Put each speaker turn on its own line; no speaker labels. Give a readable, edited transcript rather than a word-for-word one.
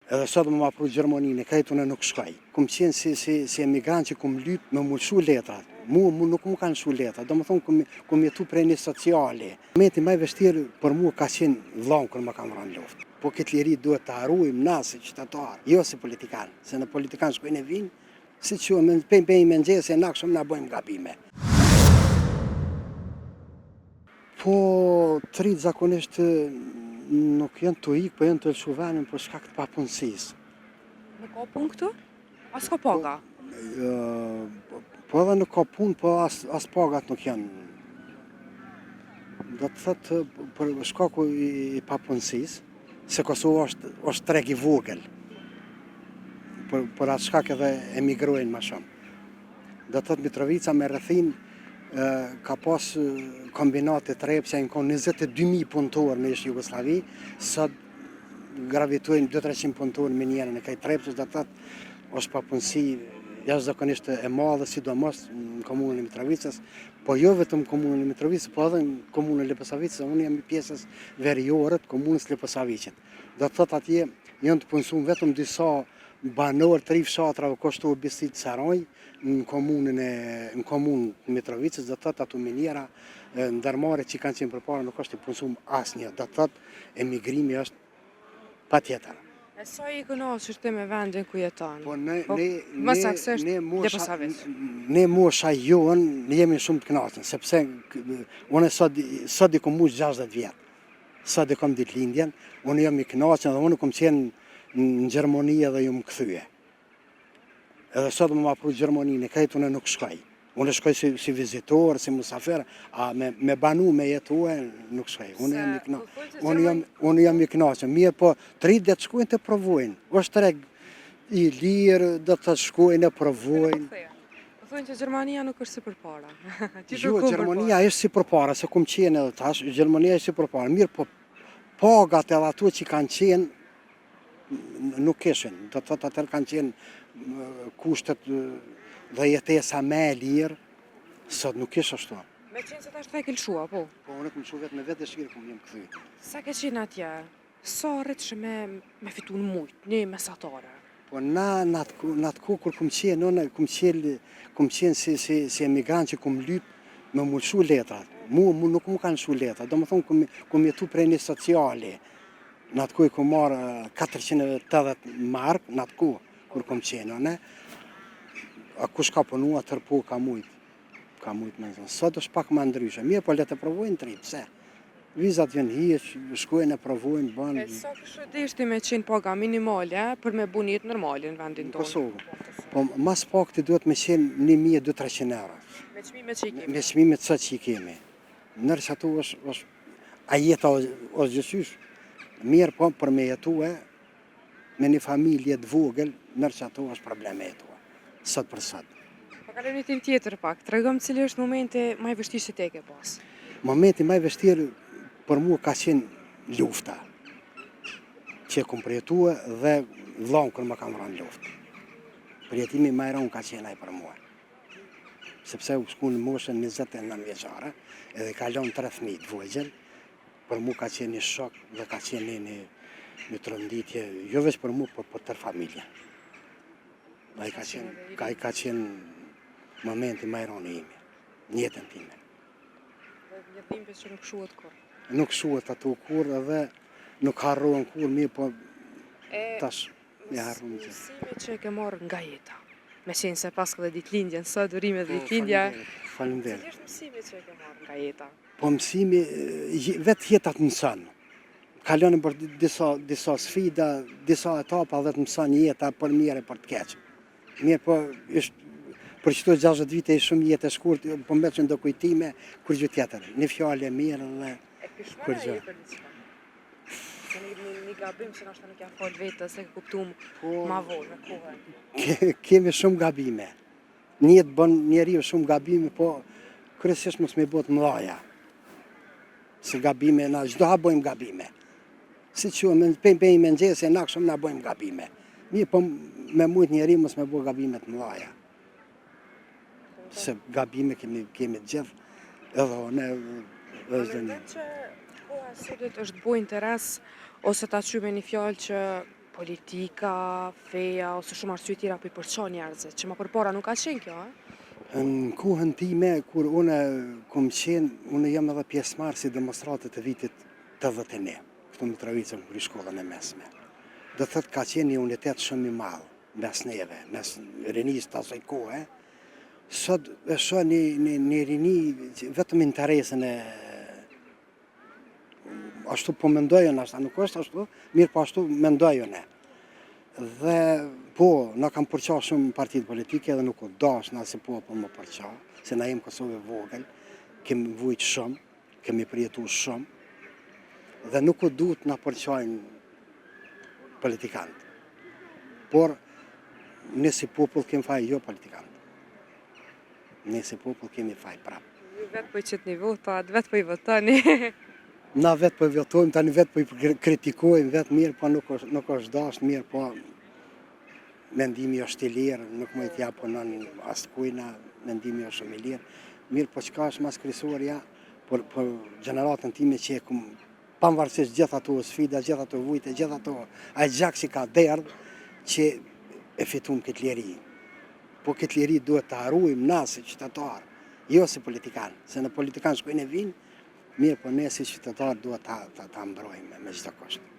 Edhe sot më ma pru Gjermaninë, kajtë unë nuk shkaj. Kum qenë si emigrant që kum lyp me mulshu letrat. Nuk mu kanë shu letrat, do më thonë kum jetu prej një sociale. Momenti më i vështirë për mua ka qenë vllaun kur më kam rënë luftë. Po këtë liri duhet të harrojmë na si qytetarë, jo si politikan. Se në politikan shkojnë e vinë, si që me mëngjes e nakshëm na bëjmë gabime. Po, të rritë zakonisht nuk janë të ikë, po janë të lëshu venin për shkak të papunësisë.
Nuk ka punë këtu? As ka paga?
Po edhe nuk ka punë, po as pagat nuk janë. Do të thëtë për shkaku i papunësisë, se Kosova është treg i vogël. Për atë shkak edhe emigrojnë ma shumë. Do të thëtë Mitrovica me rrethin ka pas kombinate trepsja, në konë 22.000 punëtorë në ishtë Jugoslavi, sot gravitojnë 200-300 punëtorë në minjerën e kaj trepsës, do të thëtë është papunësi jashtëzakonisht e madhe, sidomos në komunën e Mitrovicës, po jo vetëm komunën e Mitrovicës, po edhe në komunën e Leposavicës, unë jam i pjesës veriore të komunës Leposavicit. Do të thëtë atje janë të punësuar vetëm disa banorë të fshatrave Koshtovë, Bistritë, Saraj, në komunën e Mitrovicës, do të thëtë ato minjera ndërmarrje që kanë qenë përpara nuk është të punësuar asnjë, do të thëtë emigrimi është patjetër.
E sa i kënaqësh ti me vendin ku jeton?
Po ne mosha jonë jemi shumë të kënaqur, sepse unë sot i kam 60 vjet. Sot i kam ditëlindjen, unë jam i kënaqur dhe unë kam qenë në Gjermani edhe ju më kthye. Edhe sot më ma pru Gjermaninë, kajtë unë nuk shkaj. Unë shkoj si vizitor, si musafer, a me banu me jetue, nuk shkoj. Unë jam i kënaqur. Mirë, po 30 shkojnë të provojnë. është treg i lirë, do të shkojnë e provojnë.
Po thonë që Gjermania nuk është si përpara.
Jo, Gjermania është si përpara, se kum qenë edhe tash, Gjermania është si përpara. Mirë, po pagat edhe ato që kanë qenë, nuk ishin. Do të thotë atër kanë qenë kushtet dhe jetesa me e lirë, sot nuk ishë ashtu.
Me qenë se ta është thekë lëshua, po?
Po, unë këmë shu vetë me vetë dëshirë këmë jem këthy.
Sa ke qenë atje? Sa rritëshë me fitu në mujtë, një mesatare?
Po, në atë ku kur këmë qenë, unë këmë qenë si emigrant që këmë lypë me më lëshu letrat. Nuk më kanë lëshu letrat, do më thonë këmë jetu prej një sociale. Në atë ku i këmë marë 480 markë, në atë ku kur këmë qenë, a kush ka punu, atër po ka mujtë. Ka mujtë me zonë. Sot është pak më ndryshe. Mirë, po le të provojnë tri, pse? Vizat vjen hiq, shkojnë e provojnë, bënë.
E sa kështë deshti me qenë paga minimale, për me bu njët normali në vendin tonë?
Kosovë. Po, mas pak të duhet me qenë 1.200-300 euro.
Me qmimet që i kemi?
Me qmimet sot që i kemi. Nërës ato është, a jeta është gjësysh, mirë po për me jetu me një familje të vogël, nërës ato është probleme jetu. Sot për sot.
Po kalem një tim tjetër pak, të regëm cili është momenti ma i vështirë që te ke pas?
Momenti ma i vështirë për mua ka qenë lufta, që kom përjetua dhe vllaun kër më kam rënë luftë. Përjetimi ma i rënë ka qenë ai për mua. Sepse u shku në moshën 29 vjeçare, edhe kalon 3 fëmijë të vogël, për mua ka qenë një shok dhe ka qenë një tronditje, jo veç për mua, por për tërë familjen. Ai ka qenë momenti ma i rënë imi, në jetën time.
Dhe një dhimbës që nuk shuhet kur?
Nuk shuhet ato kur edhe nuk harrohen kur, mirë po tash me harruan që.
Mësime që e ke marrë nga jeta, me qenë se pas këtë ditëlindjen, sa durime dhe ditëlindja.
Faleminderit.
Cili është mësime që e ke marrë nga jeta?
Po mësimi, vetë jetat mëson. Kalon për disa sfida, disa etapa dhe të mëson jeta për mirë e për të keq. Mirë po, për qëto 60 vite e shumë jetë e shkurt, po më që ndo kujtime, kur gjë tjetër. Një fjallë e mirë dhe...
E këshmara e jetër një qëka? Se një gabim që nështë nuk ja falë vetë, se ke kuptum ma vonë, me kohën.
Kemi shumë gabime. Njëtë bën njeri shumë gabime, po kërësisht mos me botë mëdhaja. Se gabime, na gjdo ha bojmë gabime. Si që me pëjmë në gjese, na shumë na bojmë gabime. Mirë, po me mujtë njeri mos me bo gabimet mëdhaja. Se gabime kemi gjithë, edhe one është dhe një.
Që koha sotit është bo interes, ose ta qyme një fjallë që politika, feja, ose shumë arsye tjera për i përçon njerëzit, që më përpara nuk ka qenë kjo,
Në kohën time, kur unë kom qenë, unë jam edhe pjesëmarrës si demonstratët e vitit 81, këtu në Mitrovicën për shkollën e mesme. Do thëtë ka qenë një unitet shumë i madhë mes neve, mes rinisë të asaj kohë. Sot e shoh një rini që vetëm interesin e ashtu po mendojën, ashtu nuk është ashtu, mirë po ashtu mendojën e. Dhe po, na kam përqa shumë partitë politike dhe nuk o dash na si po më përqa, se na jem Kosovë vogël, kemi vujt shumë, kemi përjetu shumë, dhe nuk o duhet na përqajnë politikantë. Por, ne si popull kemi faj jo politikantë. Ne si popull kemi faj prapë.
Ju vetë po i qëtë një votat, vetë po i votani.
Na vetë po i votojmë, tani vetë po i kritikojmë, vetë mirë, po nuk është dash, mirë, po mendimi është i lirë, nuk më i t'ja punon asë kujna, mendimi është shumë i lirë. Mirë, po qka është mas kryesorja, por gjeneratën time që e kumë, pavarësisht gjithë ato sfida, gjithë ato vujte, gjithë ato ai gjak që ka derdhë, që e fitum këtë liri. Po këtë liri duhet të harujmë na si qytetarë, jo si politikanë, se në politikanë shkojnë e vinë, mirë, po ne si qytetarë duhet ta mbrojmë me çdo kusht.